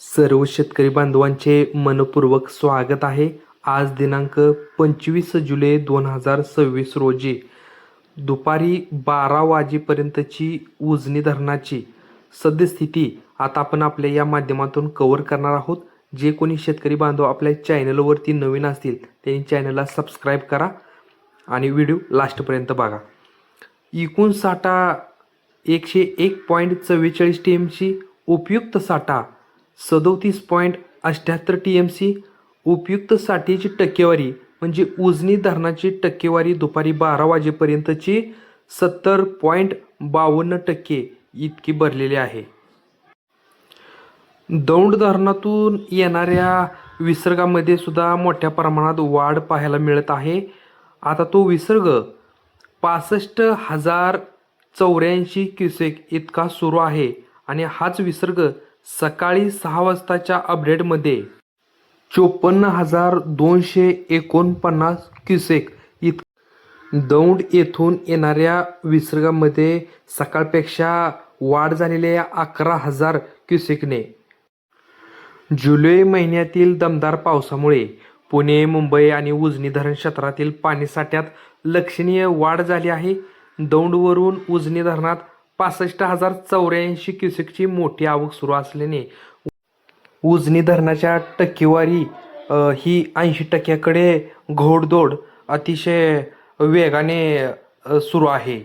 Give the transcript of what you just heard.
सर्व शेतकरी बांधवांचे मनपूर्वक स्वागत आहे. आज दिनांक 25 जुलै 2026 रोजी दुपारी 12 वाजेपर्यंतची उजनी धरणाची सद्यस्थिती आता आपण आपल्या या माध्यमातून कव्हर करणार आहोत. जे कोणी शेतकरी बांधव आपल्या चॅनलवरती नवीन असतील त्यांनी चॅनलला सबस्क्राईब करा आणि व्हिडिओ लास्टपर्यंत बघा. एकूण साठा 101.44 TMC, उपयुक्त साठा 37.78 TMC. उपयुक्त साठ्याची टक्केवारी म्हणजे उजनी धरणाची टक्केवारी दुपारी 12 वाजेपर्यंतची 70.52% इतकी भरलेली आहे. दौंड धरणातून येणाऱ्या विसर्गामध्ये सुद्धा मोठ्या प्रमाणात वाढ पाहायला मिळत आहे. आता तो विसर्ग 65,084 क्युसेक इतका सुरू आहे आणि हाच विसर्ग सकाळी 6 वाजताच्या अपडेटमध्ये 54,249 क्युसेक दौंड येथून येणाऱ्या विसर्गामध्ये सकाळपेक्षा वाढ झालेली आहे 11,000 क्युसेकने. जुलै महिन्यातील दमदार पावसामुळे पुणे, मुंबई आणि उजनी धरण क्षेत्रातील पाणीसाठ्यात लक्षणीय वाढ झाली आहे. दौंडवरून उजनी धरणात 65,084 क्युसेकची मोठी आवक सुरू असल्याने उजनी धरणाच्या टक्केवारी ही 80%कडे घोडदौड अतिशय वेगाने सुरू आहे.